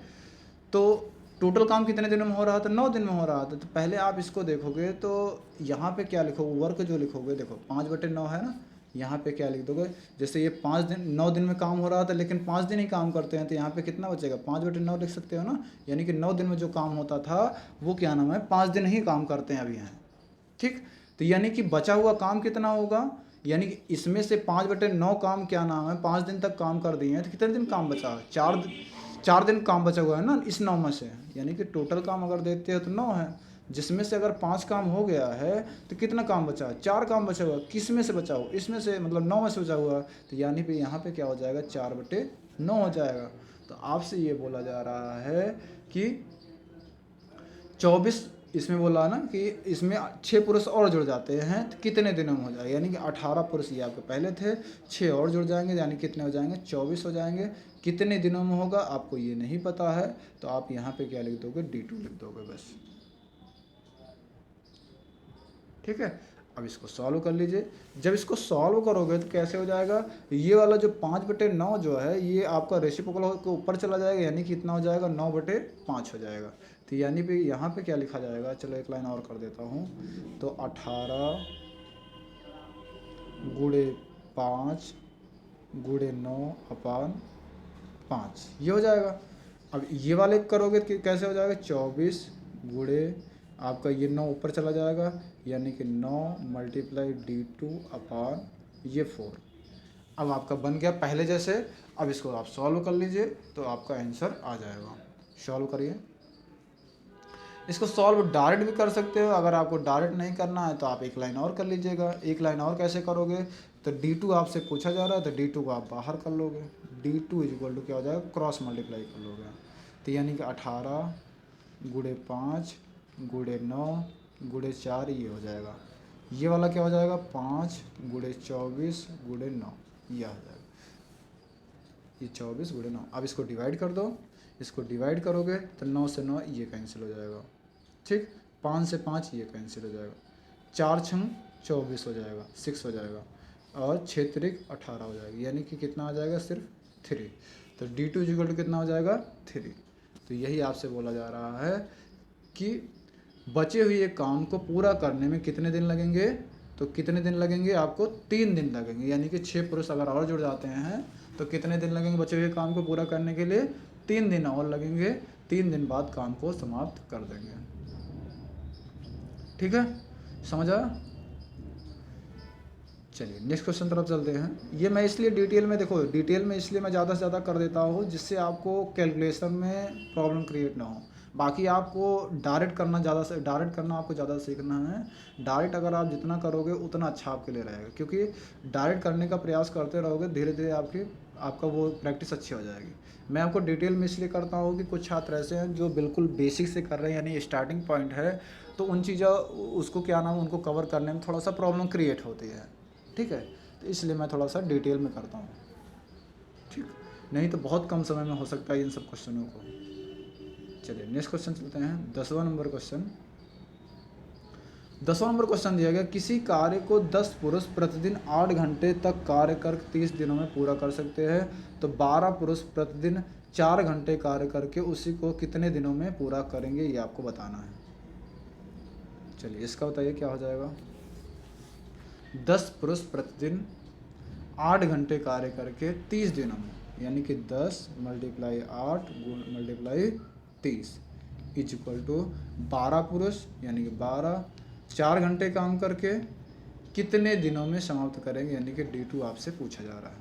तो टोटल काम कितने दिनों में हो रहा था, 9 दिन में हो रहा था। तो पहले आप इसको देखोगे तो यहाँ पे क्या लिखोगे, वर्क जो लिखोगे, देखो 5/9 है ना, यहाँ पे क्या लिख दोगे, जैसे ये 9 दिन में काम हो रहा था, लेकिन 5 दिन ही काम करते हैं, तो यहाँ पे कितना बचेगा, 5/9 लिख सकते हो ना। यानी कि 9 दिन में जो काम होता था वो क्या नाम है, 5 दिन ही काम करते हैं अभी हैं। ठीक, तो यानी कि बचा हुआ काम कितना होगा, यानी कि इसमें से 5/9 काम क्या नाम है, 5 दिन तक काम कर दिए हैं, तो कितने दिन काम बचा, 4 दिन काम बचा हुआ है ना इस 9 में से। यानी कि टोटल काम अगर देते हो तो 9 है, जिसमें से अगर 5 काम हो गया है तो कितना काम बचा, 4 काम बचा हुआ। किस में से बचा हुआ, इसमें से, मतलब 9 में से बचा हुआ। तो यानी कि यहाँ पे क्या हो जाएगा, 4/9 हो जाएगा। तो आपसे ये बोला जा रहा है कि 24, इसमें बोला ना कि इसमें 6 पुरुष और जुड़ जाते हैं, तो कितने दिनों में हो जाएगा। यानी कि 18 पुरुष ये आपके पहले थे, 6 और जुड़ जाएंगे, यानी कितने हो जाएंगे, 24 हो जाएंगे। कितने दिनों में होगा आपको ये नहीं पता है, तो आप यहाँ पे क्या लिख दोगे, D2 लिख दोगे बस। ठीक है, अब इसको सॉल्व कर लीजिए। जब इसको सॉल्व करोगे तो कैसे हो जाएगा, ये वाला जो 5/9 जो है ये आपका रेसिप्रोकल के ऊपर चला जाएगा, यानी कि इतना हो जाएगा 9/5 हो जाएगा। तो यानी पे यहाँ पे क्या लिखा जाएगा, चलो एक लाइन और कर देता हूँ, तो 18 गुणे 5 गुणे 9/5 ये हो जाएगा। अब ये वाले करोगे तो कैसे हो जाएगा, 24 गुणे आपका ये 9 ऊपर चला जाएगा, यानी कि 9 × D2 ये 4। अब आपका बन गया पहले जैसे। अब इसको आप सॉल्व कर लीजिए तो आपका आंसर आ जाएगा। सॉल्व करिए। इसको सॉल्व डायरेक्ट भी कर सकते हो, अगर आपको डायरेक्ट नहीं करना है तो आप एक लाइन और कर लीजिएगा। एक लाइन और कैसे करोगे, तो D2 आपसे पूछा जा रहा है तो D2 को आप बाहर कर लोगे। D2 = क्या हो जाएगा, क्रॉस मल्टीप्लाई कर लोगे, तो यानी कि 18 गुणे 5 गुणे 9 गुणे 4 ये हो जाएगा। ये वाला क्या हो जाएगा, 5 गुणे 24 गुणे 9 ये आ जाएगा, ये 24 गुणे 9। अब इसको डिवाइड कर दो। इसको डिवाइड करोगे तो 9 से 9 ये कैंसिल हो जाएगा, ठीक। 5 से 5 ये कैंसिल हो जाएगा, 4 × 24 हो जाएगा, 6 हो जाएगा, और 6 × 3 = 18 हो जाएगा, यानी कि कितना आ जाएगा, सिर्फ 3। तो D2 = कितना हो जाएगा, 3। तो यही आपसे बोला जा रहा है कि बचे हुए काम को पूरा करने में कितने दिन लगेंगे, तो कितने दिन लगेंगे आपको, 3 दिन लगेंगे, यानी कि 6 पुरुष अगर और जुड़ जाते हैं तो कितने दिन लगेंगे बचे हुए काम को पूरा करने के लिए, 3 दिन और लगेंगे। 3 दिन बाद काम को समाप्त कर देंगे। ठीक है, समझा। चलिए नेक्स्ट क्वेश्चन तरफ चलते हैं। ये मैं इसलिए डिटेल में, देखो डिटेल में इसलिए मैं ज़्यादा से ज़्यादा कर देता हूँ जिससे आपको कैलकुलेशन में प्रॉब्लम क्रिएट ना हो। बाकी आपको डायरेक्ट करना आपको ज़्यादा सीखना है। डायरेक्ट अगर आप जितना करोगे उतना अच्छा आपके लिए रहेगा, क्योंकि डायरेक्ट करने का प्रयास करते रहोगे, धीरे धीरे आपका वो प्रैक्टिस अच्छी हो जाएगी। मैं आपको डिटेल में इसलिए करता हूँ कि कुछ छात्र ऐसे हैं जो बिल्कुल बेसिक से कर रहे हैं, यानी स्टार्टिंग पॉइंट है, तो उन चीज़ों उसको क्या नाम, उनको कवर करने में थोड़ा सा प्रॉब्लम क्रिएट होती है। ठीक है, तो इसलिए मैं थोड़ा सा डिटेल में करता हूँ, ठीक। नहीं तो बहुत कम समय में हो सकता है इन सब क्वेश्चनों को। चलिए नेक्स्ट क्वेश्चन चलते हैं। 10वां नंबर क्वेश्चन दिया गया, किसी कार्य को 10 पुरुष प्रतिदिन 8 घंटे तक कार्य कर 30 दिनों में पूरा कर सकते हैं, तो 12 पुरुष प्रतिदिन 4 घंटे कार्य करके उसी को कितने दिनों में पूरा करेंगे, ये आपको बताना है। चलिए इसका बताइए क्या हो जाएगा। 10 पुरुष प्रतिदिन 8 घंटे कार्य करके 30 दिनों में, यानी कि 10 × 8 × 30 = 12 पुरुष, यानी कि 12 4 घंटे काम करके कितने दिनों में समाप्त करेंगे, यानी कि D2 आपसे पूछा जा रहा है।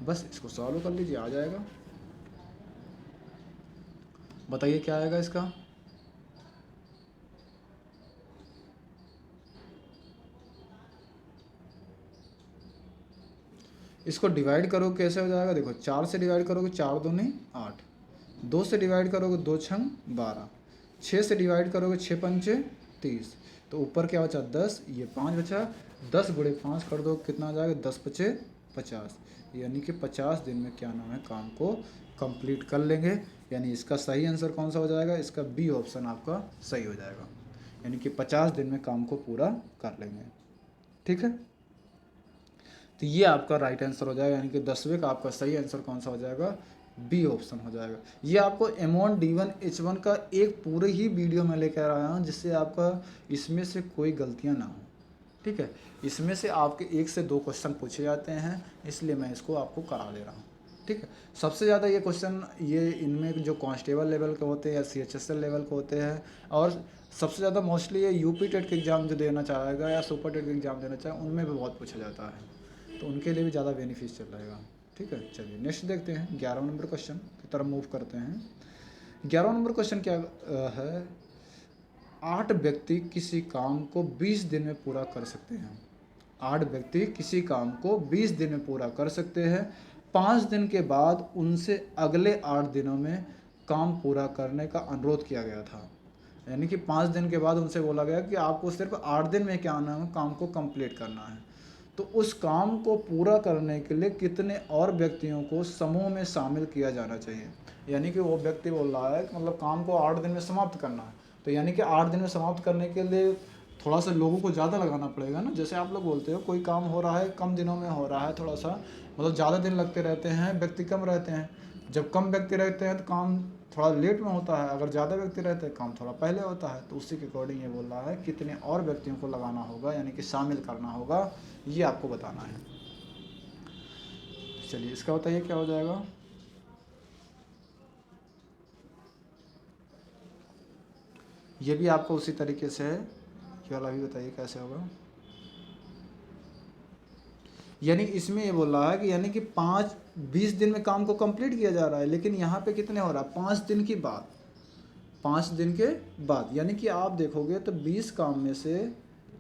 बस इसको सॉल्व कर लीजिए, आ जाएगा। बताइए क्या आएगा इसका। इसको डिवाइड करो कैसे हो जाएगा, देखो 4 से डिवाइड करोगे 4 दूनी 8, 2 से डिवाइड करोगे 2 × 12, 6 से डिवाइड करोगे 6 × 5 = 30, तो ऊपर क्या बचा 10, ये 5 बचा, 10 × 5 कर दो कितना आ जाएगा, 10 × 5 = 50, यानी कि 50 दिन में क्या नाम है काम को कंप्लीट कर लेंगे। यानी इसका सही आंसर कौन सा हो जाएगा, इसका बी ऑप्शन आपका सही हो जाएगा, यानी कि 50 दिन में काम को पूरा कर लेंगे। ठीक है, तो ये आपका राइट आंसर हो जाएगा, यानी कि 10वें का आपका सही आंसर कौन सा हो जाएगा, बी ऑप्शन हो जाएगा। ये आपको M1 D1 H1 का एक पूरे ही वीडियो में लेकर आया हूँ, जिससे आपका इसमें से कोई गलतियाँ ना हो। ठीक है, इसमें से आपके 1 से 2 क्वेश्चन पूछे जाते हैं, इसलिए मैं इसको आपको करा दे रहा हूँ। ठीक है, सबसे ज़्यादा ये क्वेश्चन ये इनमें जो कांस्टेबल लेवल के होते हैं या CHSL लेवल के होते हैं, और सबसे ज़्यादा मोस्टली ये UP टेट के एग्ज़ाम जो देना चाहेगा या सुपर टेट के एग्ज़ाम देना चाहे, उनमें भी बहुत पूछा जाता है, तो उनके लिए भी ज़्यादा बेनिफिशियल रहेगा। ठीक है, चलिए नेक्स्ट देखते हैं। 11वां नंबर क्वेश्चन की तरफ मूव करते हैं। 11वां नंबर क्वेश्चन क्या है, 8 व्यक्ति किसी काम को 20 दिन में पूरा कर सकते हैं। 8 व्यक्ति किसी काम को 20 दिन में पूरा कर सकते हैं। 5 दिन के बाद उनसे अगले 8 दिनों में काम पूरा करने का अनुरोध किया गया था। यानी कि 5 दिन के बाद उनसे बोला गया कि आपको सिर्फ 8 दिन में क्या नाम है काम को कंप्लीट करना है। तो उस काम को पूरा करने के लिए कितने और व्यक्तियों को समूह में शामिल किया जाना चाहिए। यानी कि वो व्यक्ति बोल रहा है कि मतलब काम को 8 दिन में समाप्त करना है, तो यानी कि 8 दिन में समाप्त करने के लिए थोड़ा सा लोगों को ज़्यादा लगाना पड़ेगा ना। जैसे आप लोग बोलते हो कोई काम हो रहा है कम दिनों में हो रहा है, थोड़ा सा मतलब ज़्यादा दिन लगते रहते हैं, व्यक्ति कम रहते हैं। जब कम व्यक्ति रहते हैं तो काम थोड़ा लेट में होता है, अगर ज़्यादा व्यक्ति रहते हैं काम थोड़ा पहले होता है। तो उसी के अकॉर्डिंग ये बोल रहा है कितने और व्यक्तियों को लगाना होगा, यानी कि शामिल करना होगा, ये आपको बताना है। चलिए इसका बताइए क्या हो जाएगा। ये भी आपको उसी तरीके से है, ये वाला भी बताइए कैसे होगा। यानी इसमें ये बोल रहा है कि यानी कि 20 दिन में काम को कंप्लीट किया जा रहा है, लेकिन यहाँ पे कितने हो रहा है, 5 दिन की बात, 5 दिन के बाद। यानी कि आप देखोगे तो 20 काम में से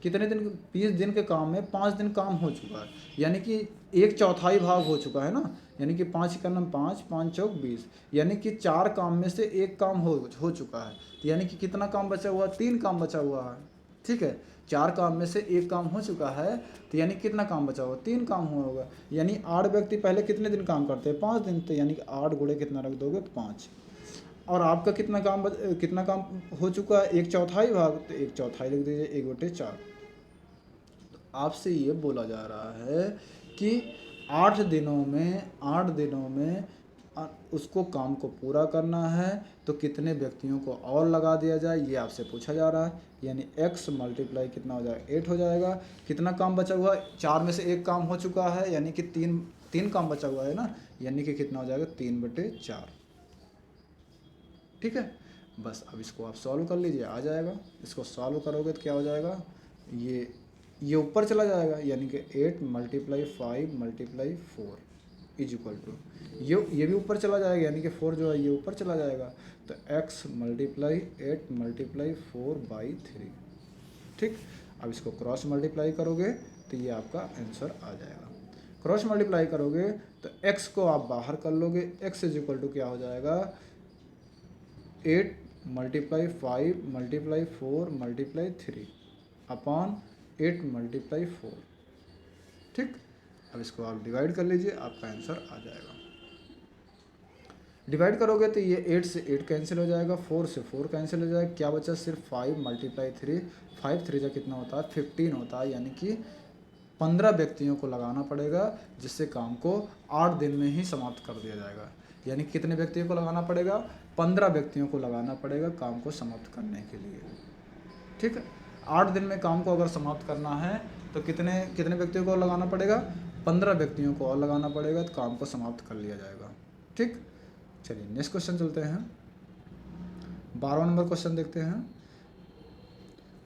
कितने दिन, 20 दिन के काम में 5 दिन काम हो चुका है, यानी कि 1/4 भाग हो चुका है ना। यानी कि 5 का नाम 5, 5 चौक 20, यानी कि 4 काम में से 1 काम हो चुका है। तो यानी कि कितना काम बचा हुआ है, 3 काम बचा हुआ है। ठीक है, 4 काम में से 1 काम हो चुका है, तो यानी कितना काम बचा होगा, 3 काम हुआ होगा। यानी 8 व्यक्ति पहले कितने दिन काम करते हैं, 5 दिन। तो यानी कि 8 गुणे कितना रख दोगे, 5। और आपका कितना काम हो चुका है, 1/4 भाग, तो 1/4 लिख दीजिए, 1/4। तो आपसे ये बोला जा रहा है कि 8 दिनों में उसको काम को पूरा करना है, तो कितने व्यक्तियों को और लगा दिया जाए, ये आपसे पूछा जा रहा है। यानी x मल्टीप्लाई कितना हो जाएगा, 8 हो जाएगा। कितना काम बचा हुआ है, 4 में से 1 काम हो चुका है, यानी कि तीन काम बचा हुआ है ना, यानी कि कितना हो जाएगा, 3/4। ठीक है, बस अब इसको आप सॉल्व कर लीजिए, आ जाएगा। इसको सॉल्व करोगे तो क्या हो जाएगा, ये ऊपर चला जाएगा, यानी कि 8 × 5 × 4 इज इक्वल टू, ये भी ऊपर चला जाएगा, यानी कि 4 जो है ये ऊपर चला जाएगा। तो x × 8 × 4/3। ठीक, अब इसको क्रॉस मल्टीप्लाई करोगे तो ये आपका आंसर आ जाएगा। क्रॉस मल्टीप्लाई करोगे तो x को आप बाहर कर लोगे, x इज इक्वल टू क्या हो जाएगा, 8 × 5 × 4 × 3 अपॉन 8 × 4। ठीक, अब इसको आप डिवाइड कर लीजिए, आपका आंसर आ जाएगा। डिवाइड करोगे तो ये 8 से 8 कैंसिल हो जाएगा, 4 से 4 कैंसिल हो जाएगा, क्या बचा, सिर्फ 5 × 3। 5 3 जा कितना होता है, 15 होता है। यानी कि 15 व्यक्तियों को लगाना पड़ेगा, जिससे काम को 8 दिन में ही समाप्त कर दिया जाएगा। यानी कितने व्यक्तियों को लगाना पड़ेगा, 15 व्यक्तियों को लगाना पड़ेगा काम को समाप्त करने के लिए। ठीक है, 8 दिन में काम को अगर समाप्त करना है तो कितने व्यक्तियों को लगाना पड़ेगा, 15 व्यक्तियों को और लगाना पड़ेगा, तो काम को समाप्त कर लिया जाएगा। ठीक, चलिए नेक्स्ट क्वेश्चन चलते हैं। 12वां नंबर क्वेश्चन देखते हैं।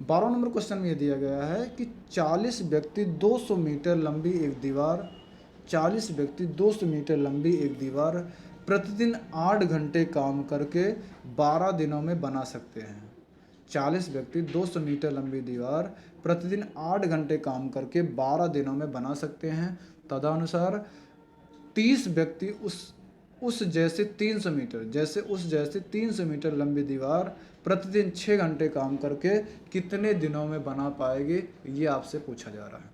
12वां नंबर क्वेश्चन में ये दिया गया है कि 40 व्यक्ति 200 मीटर लंबी एक दीवार 40 व्यक्ति 200 मीटर लंबी एक दीवार प्रतिदिन 8 घंटे काम करके 12 दिनों में बना सकते हैं। 40 व्यक्ति 200 मीटर लंबी दीवार प्रतिदिन 8 घंटे काम करके 12 दिनों में बना सकते हैं। तदनुसार 30 व्यक्ति उस जैसे 300 मीटर लंबी दीवार प्रतिदिन 6 घंटे काम करके कितने दिनों में बना पाएंगे, ये आपसे पूछा जा रहा है।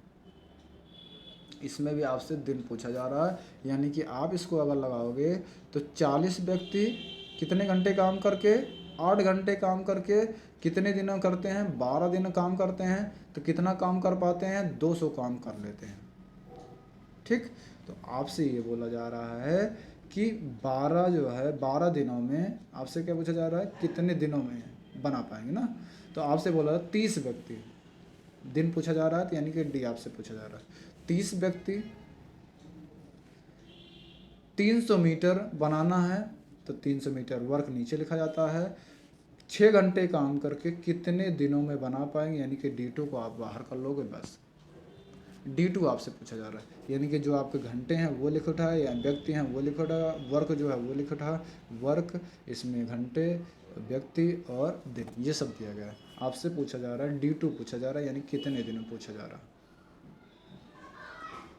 इसमें भी आपसे दिन पूछा जा रहा है, यानी कि आप इसको अगर लगाओगे तो 40 व्यक्ति कितने घंटे काम करके, 8 घंटे काम करके कितने दिनों करते हैं, 12 दिन काम करते हैं, तो कितना काम कर पाते हैं, 200 काम कर लेते हैं। ठीक, तो आपसे ये बोला जा रहा है कि 12 दिनों में आपसे क्या पूछा जा रहा है, कितने दिनों में बना पाएंगे ना। तो आपसे बोला 30 व्यक्ति दिन पूछा जा रहा है, तो यानी कि डी आपसे पूछा जा रहा है। 30 व्यक्ति 300 मीटर बनाना है, तो 300 मीटर वर्क नीचे लिखा जाता है। 6 घंटे काम करके कितने दिनों में बना पाएंगे, यानी कि D2 को आप बाहर कर लोगे, बस D2 आपसे पूछा जा रहा है। यानी कि जो आपके घंटे हैं वो लिख उठा है, या व्यक्ति हैं वो लिख उठा है, वर्क जो है वो लिख उठा है, वर्क इसमें घंटे, व्यक्ति और दिन, ये सब दिया गया है। आपसे पूछा जा रहा है D2 पूछा जा रहा है, यानी कितने दिन में पूछा जा रहा है।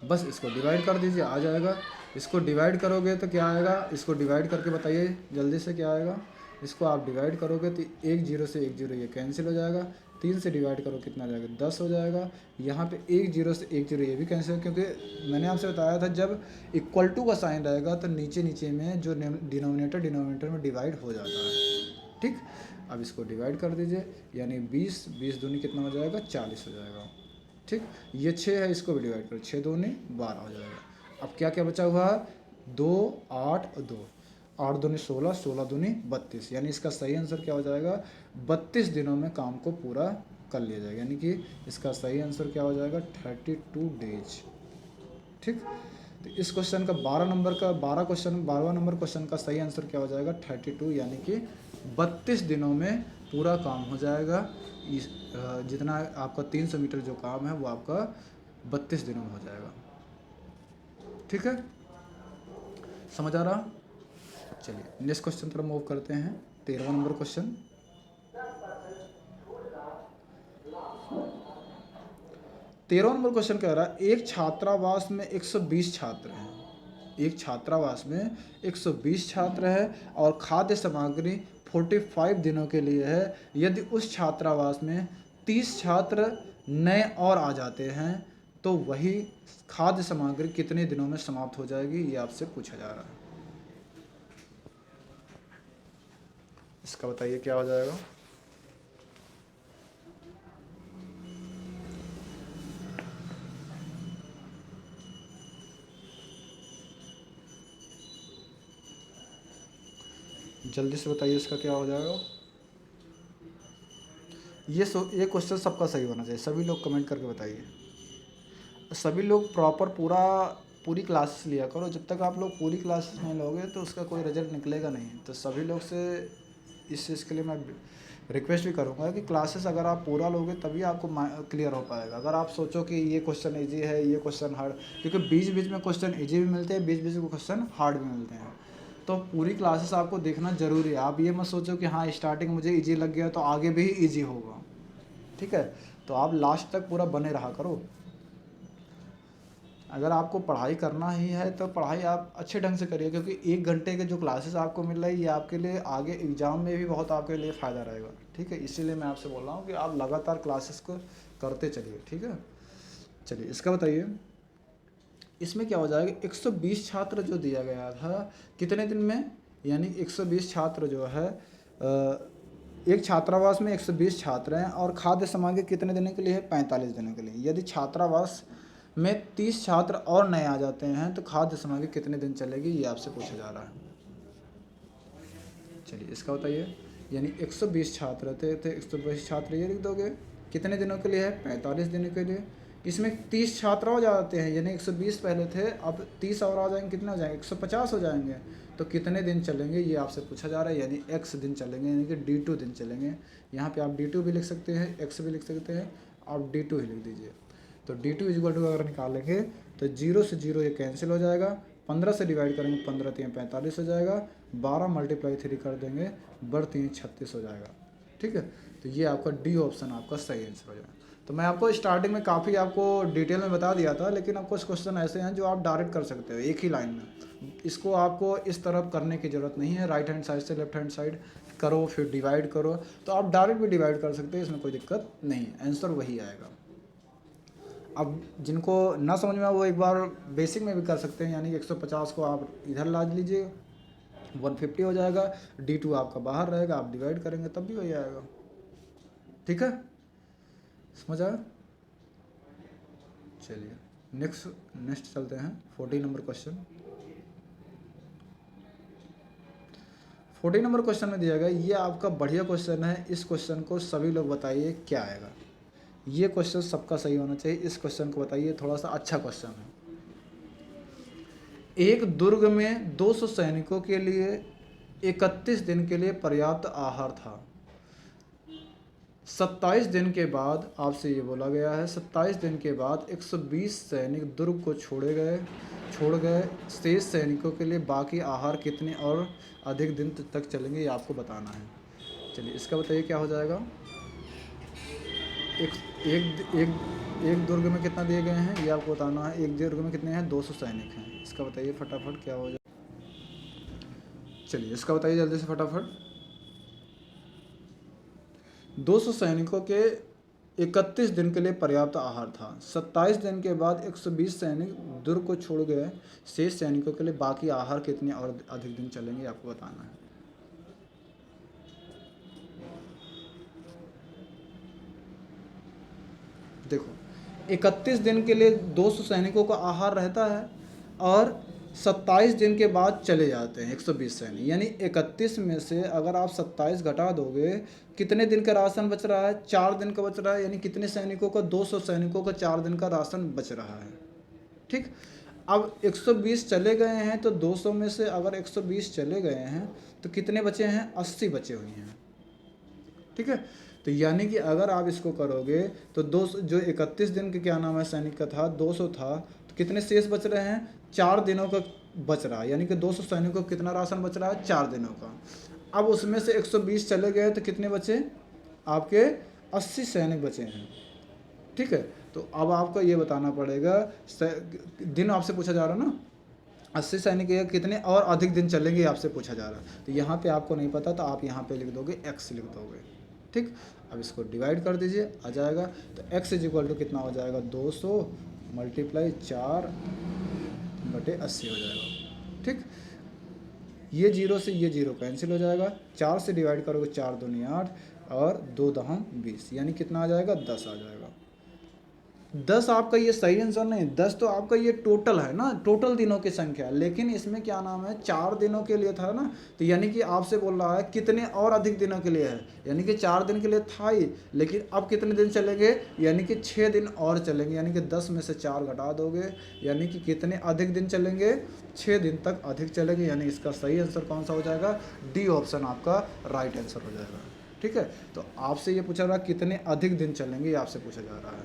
बस इसको डिवाइड कर दीजिए, आ जाएगा। इसको डिवाइड करोगे तो क्या आएगा, इसको डिवाइड करके बताइए जल्दी से क्या आएगा। इसको आप डिवाइड करोगे तो 1 0 से 1 0 ये कैंसिल हो जाएगा। 3 से डिवाइड करो कितना जाएगा, 10 हो जाएगा। यहाँ पे 1 0 से 1 0 ये भी कैंसिल, क्योंकि मैंने आपसे बताया था जब इक्वल टू का साइन रहेगा तो नीचे में जो डिनोमिनेटर में डिवाइड हो जाता है। ठीक, अब इसको डिवाइड कर दीजिए, यानी 20, 20 दूनी कितना हो जाएगा, 40 हो जाएगा। ठीक, ये 6 है, इसको भी डिवाइड करो, 6 दूनी 12 हो जाएगा। अब क्या क्या बचा हुआ है, 2, 8 और 2, 8 दूनी 16, 16 दूनी 32, यानी इसका सही आंसर क्या हो जाएगा, 32 दिनों में काम को पूरा कर लिया जाएगा, यानी कि इसका सही आंसर क्या हो जाएगा, 32 डेज। ठीक, तो इस क्वेश्चन का 12वां नंबर क्वेश्चन का सही आंसर क्या हो जाएगा, 32, यानी कि 32 दिनों में पूरा काम हो जाएगा। इस जितना आपका 300 मीटर जो काम है वो आपका 32 दिनों में हो जाएगा। ठीक है, समझ आ रहा। चलिए नेक्स्ट क्वेश्चन तरफ मूव करते हैं। 13वां नंबर क्वेश्चन, 13वां नंबर क्वेश्चन कह रहा है, एक छात्रावास में 120 छात्र हैं। एक छात्रावास में 120 छात्र है और खाद्य सामग्री 45 दिनों के लिए है। यदि उस छात्रावास में 30 छात्र नए और आ जाते हैं तो वही खाद्य सामग्री कितने दिनों में समाप्त हो जाएगी, ये आपसे पूछा जा रहा है। इसका बताइए क्या हो जाएगा। जल्दी से बताइए इसका क्या हो जाएगा। ये क्वेश्चन सबका सही होना चाहिए, सभी लोग कमेंट करके बताइए। सभी लोग प्रॉपर पूरी क्लासेस लिया करो। जब तक आप लोग पूरी क्लासेस नहीं लोगे तो उसका कोई रिजल्ट निकलेगा नहीं। तो सभी लोग से इस चीज़ के लिए मैं रिक्वेस्ट भी करूँगा कि क्लासेस अगर आप पूरा लोगे तभी आपको क्लियर हो पाएगा। अगर आप सोचो कि ये क्वेश्चन इजी है, ये क्वेश्चन हार्ड, क्योंकि बीच बीच में क्वेश्चन इजी भी मिलते हैं, बीच बीच में क्वेश्चन हार्ड भी मिलते हैं। तो पूरी क्लासेस आपको देखना ज़रूरी है। आप ये मत सोचो कि हाँ स्टार्टिंग मुझे इजी लग गया तो आगे भी इजी होगा। ठीक है, तो आप लास्ट तक पूरा बने रहा करो। अगर आपको पढ़ाई करना ही है तो पढ़ाई आप अच्छे ढंग से करिए, क्योंकि 1 घंटे के जो क्लासेस आपको मिल रही है ये आपके लिए आगे एग्ज़ाम में भी बहुत आपके लिए फ़ायदा रहेगा। ठीक है, इसीलिए मैं आपसे बोल रहा हूँ कि आप लगातार क्लासेस को करते चलिए। ठीक है, चलिए इसका बताइए। इसमें क्या हो जाएगा, 120 छात्र जो दिया गया था कितने दिन में, यानी 120 छात्र जो है एक छात्रावास में 120 छात्र हैं और खाद्य सामग्री कितने दिनों के लिए है, 45 दिनों के लिए। यदि छात्रावास में 30 छात्र और नए आ जाते हैं तो खाद्य सामग्री कितने दिन चलेगी, ये आपसे पूछा जा रहा है। चलिए इसका बताइए। यानी 120 छात्र थे 120 छात्र ये लिख दोगे, कितने दिनों के लिए है, 45 दिनों के लिए। इसमें 30 छात्र हो जाते हैं, यानी 120 पहले थे, अब 30 और आ जाएंगे, कितने हो जाएंगे, 150 हो जाएंगे। तो कितने दिन चलेंगे ये आपसे पूछा जा रहा है, यानी x दिन चलेंगे, यानी कि D2 दिन चलेंगे। यहाँ पे आप D2 भी लिख सकते हैं, x भी लिख सकते हैं, आप D2 ही लिख दीजिए। तो D2 इक्वल टू अगर निकालेंगे तो 0 से 0 ये कैंसिल हो जाएगा, 15 से डिवाइड करेंगे, 15 3 45 हो जाएगा, 12 मल्टीप्लाई 3 कर देंगे, बढ़ 3 36 हो जाएगा। ठीक है, तो ये आपका डी ऑप्शन आपका सही आंसर हो जाएगा। तो मैं आपको स्टार्टिंग में काफ़ी आपको डिटेल में बता दिया था, लेकिन अब कुछ क्वेश्चन ऐसे हैं जो आप डायरेक्ट कर सकते हो एक ही लाइन में। इसको आपको इस तरफ करने की ज़रूरत नहीं है, राइट हैंड साइड से लेफ्ट हैंड साइड करो फिर डिवाइड करो, तो आप डायरेक्ट भी डिवाइड कर सकते हैं, इसमें कोई दिक्कत नहीं है, आंसर वही आएगा। अब जिनको ना समझ में आए वो एक बार बेसिक में भी कर सकते हैं, यानी 150 को आप इधर ला लीजिए, 150 हो जाएगा, D2 आपका बाहर रहेगा, आप डिवाइड करेंगे तब भी वही आएगा। ठीक है, समझ आया। चलिए नेक्स्ट चलते हैं। 14 नंबर क्वेश्चन। 14 नंबर क्वेश्चन में दिया गया, ये आपका बढ़िया क्वेश्चन है। इस क्वेश्चन को सभी लोग बताइए क्या आएगा। ये क्वेश्चन सबका सही होना चाहिए, इस क्वेश्चन को बताइए, थोड़ा सा अच्छा क्वेश्चन है। एक दुर्ग में 200 सैनिकों के लिए 31 दिन के लिए पर्याप्त आहार था। 27 दिन के बाद, आपसे ये बोला गया है, 27 दिन के बाद 120 सैनिक दुर्ग को छोड़ गए। शेष सैनिकों के लिए बाकी आहार कितने और अधिक दिन तक चलेंगे, ये आपको बताना है। चलिए इसका बताइए क्या हो जाएगा। एक दुर्ग में कितना दिए गए हैं ये आपको बताना है। एक दुर्ग में कितने हैं, 200 सैनिक हैं। इसका बताइए फटाफट क्या हो जाए। चलिए इसका बताइए जल्दी से फटाफट। 200 सैनिकों के 31 दिन के लिए पर्याप्त आहार था। 27 दिन के बाद 120 सैनिक दुर्ग को छोड़ गए। शेष सैनिकों के लिए बाकी आहार कितने और अधिक दिन चलेंगे आपको बताना है। देखो 31 दिन के लिए 200 सैनिकों का आहार रहता है और 27 दिन के बाद चले जाते हैं 120 सैनिक, यानी 31 में से अगर आप 27 घटा दोगे कितने दिन का राशन बच रहा है? 4 दिन का बच रहा है, यानी कितने सैनिकों का? 200 सैनिकों का 4 दिन का राशन बच रहा है। ठीक, अब 120 चले गए हैं तो 200 में से अगर 120 चले गए हैं तो कितने बचे हैं? 80 बचे हुए हैं। ठीक है, तो यानी कि अगर आप इसको करोगे तो 200 जो 31 दिन के क्या नाम है सैनिक का था 200 था, तो कितने शेष बच रहे हैं? 4 दिनों का बच रहा है, यानी कि 200 सैनिकों को कितना राशन बच रहा है? 4 दिनों का। अब उसमें से 120 चले गए तो कितने बचे? आपके 80 सैनिक बचे हैं। ठीक है, तो अब आपको ये बताना पड़ेगा, दिन आपसे पूछा जा रहा है ना, 80 सैनिक या कितने और अधिक दिन चलेंगे आपसे पूछा जा रहा है। तो यहाँ पे आपको नहीं पता तो आप यहाँ पे लिख दोगे x लिख दोगे। ठीक, अब इसको डिवाइड कर दीजिए, आ जाएगा तो x इज इक्वल टू कितना हो जाएगा? 200 मल्टीप्लाई 4/80 हो जाएगा। ठीक, ये 0 से ये 0 कैंसिल हो जाएगा, 4 से डिवाइड करोगे 4 दूनी 8 और 2 दहम 20, यानी कितना आ जाएगा? 10 आ जाएगा। 10 आपका ये सही आंसर नहीं, 10 तो आपका ये टोटल है ना, टोटल दिनों की संख्या, लेकिन इसमें क्या नाम है 4 दिनों के लिए था ना, तो यानी कि आपसे बोल रहा है कितने और अधिक दिनों के लिए है, यानी कि 4 दिन के लिए था ही, लेकिन अब कितने दिन चलेंगे? यानी कि 6 दिन और चलेंगे, यानी कि 10 में से 4 घटा दोगे, यानी कि कितने अधिक दिन चलेंगे? 6 दिन तक अधिक चलेंगे, यानी इसका सही आंसर कौन सा हो जाएगा? डी ऑप्शन आपका राइट आंसर हो जाएगा। ठीक है, तो आपसे ये पूछा रहा कितने अधिक दिन चलेंगे, ये आपसे पूछा जा रहा है।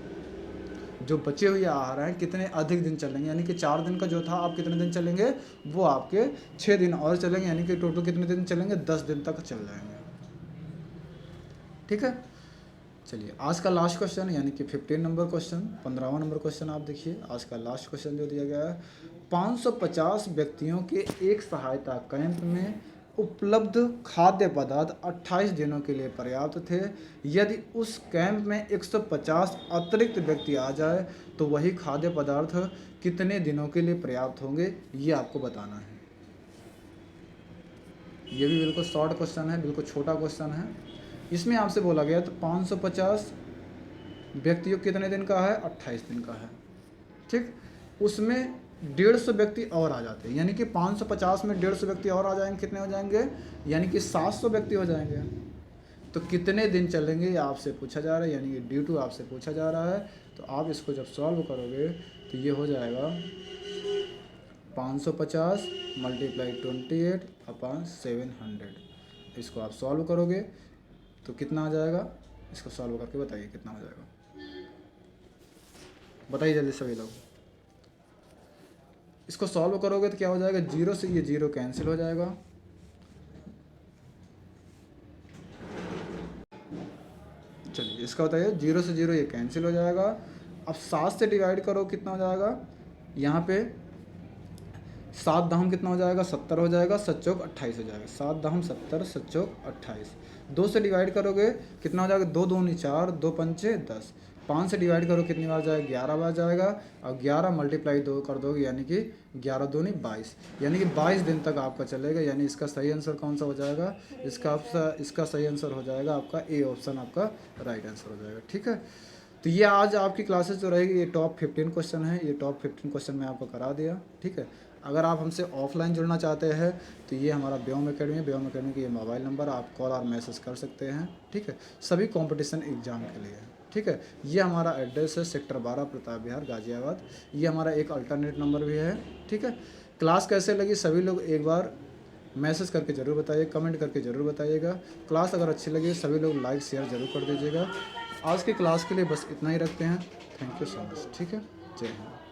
जो बचे हुए आहार हैं कितने अधिक दिन चलेंगे, यानी कि 4 दिन का जो था आप कितने दिन चलेंगे? वो आपके 6 दिन और चलेंगे, यानी कि टोटल कितने दिन चलेंगे? 10 दिन तक चल जाएंगे। ठीक है, चलिए आज का लास्ट क्वेश्चन यानी कि 15 नंबर क्वेश्चन, 15वां नंबर क्वेश्चन आप देखिए। आज का लास्ट क्वेश्चन जो दिया गया है, 550 व्यक्तियों के एक सहायता कैंप में उपलब्ध खाद्य पदार्थ 28 दिनों के लिए पर्याप्त थे। यदि उस कैंप में 150 अतिरिक्त व्यक्ति आ जाए तो वही खाद्य पदार्थ कितने दिनों के लिए पर्याप्त होंगे, ये आपको बताना है। ये भी बिल्कुल शॉर्ट क्वेश्चन है, बिल्कुल छोटा क्वेश्चन है। इसमें आपसे बोला गया तो 550 व्यक्तियों कितने दिन का है? 28 दिन का है। ठीक, उसमें 150 व्यक्ति और आ जाते हैं, यानी कि 550 में 150 व्यक्ति और आ जाएंगे, कितने हो जाएंगे? यानी कि 700 व्यक्ति हो जाएंगे। तो कितने दिन चलेंगे ये आपसे पूछा जा रहा है, यानी कि ड्यू टू आपसे पूछा जा रहा है। तो आप इसको जब सॉल्व करोगे तो ये हो जाएगा 550 मल्टीप्लाई 28/700। इसको आप सॉल्व करोगे तो कितना आ जाएगा? इसको सॉल्व करके बताइए कितना हो जाएगा, बताइए जल्दी सभी लोग। इसको सॉल्व करोगे तो क्या हो जाएगा? 0 से ये 0 कैंसिल हो जाएगा, चलिए इसका बताइए 0 से 0 ये कैंसिल हो जाएगा। अब 7 से डिवाइड करो कितना हो जाएगा? यहाँ पे 7 दहम कितना हो जाएगा? 70 हो जाएगा, 7 चौक 28 हो जाएगा, 7 दहम 70, 7 चौक 28। 2 से डिवाइड करोगे कितना हो जाएगा? 2 दूनी 4, 2 पंचे 10। 5 से डिवाइड करो कितनी बार जाएगा? 11 बार जाएगा, और 11 मल्टीप्लाई 2 कर दोगे यानी कि 11 दूनी 22, यानी कि 22 दिन तक आपका चलेगा। यानी इसका सही आंसर कौन सा हो जाएगा? इसका सही आंसर हो जाएगा आपका ए ऑप्शन, आपका राइट आंसर हो जाएगा। ठीक है, तो ये आज आपकी क्लासेस जो रहेगी ये टॉप 15 क्वेश्चन है, ये टॉप 15 क्वेश्चन मैं आपको करा दिया। ठीक है, अगर आप हमसे ऑफलाइन जुड़ना चाहते हैं तो ये हमारा व्योम अकेडमी है, व्योम अकेडमी का ये मोबाइल नंबर, आप कॉल और मैसेज कर सकते हैं। ठीक है, सभी कंपटीशन एग्जाम के लिए। ठीक है, ये हमारा एड्रेस है सेक्टर 12 प्रताप विहार गाजियाबाद। ये हमारा एक अल्टरनेट नंबर भी है। ठीक है, क्लास कैसे लगी सभी लोग एक बार मैसेज करके ज़रूर बताइए, कमेंट करके ज़रूर बताइएगा। क्लास अगर अच्छी लगी सभी लोग लाइक शेयर ज़रूर कर दीजिएगा। आज की क्लास के लिए बस इतना ही रखते हैं। Thank you so much. ठीक है, जय हिंद।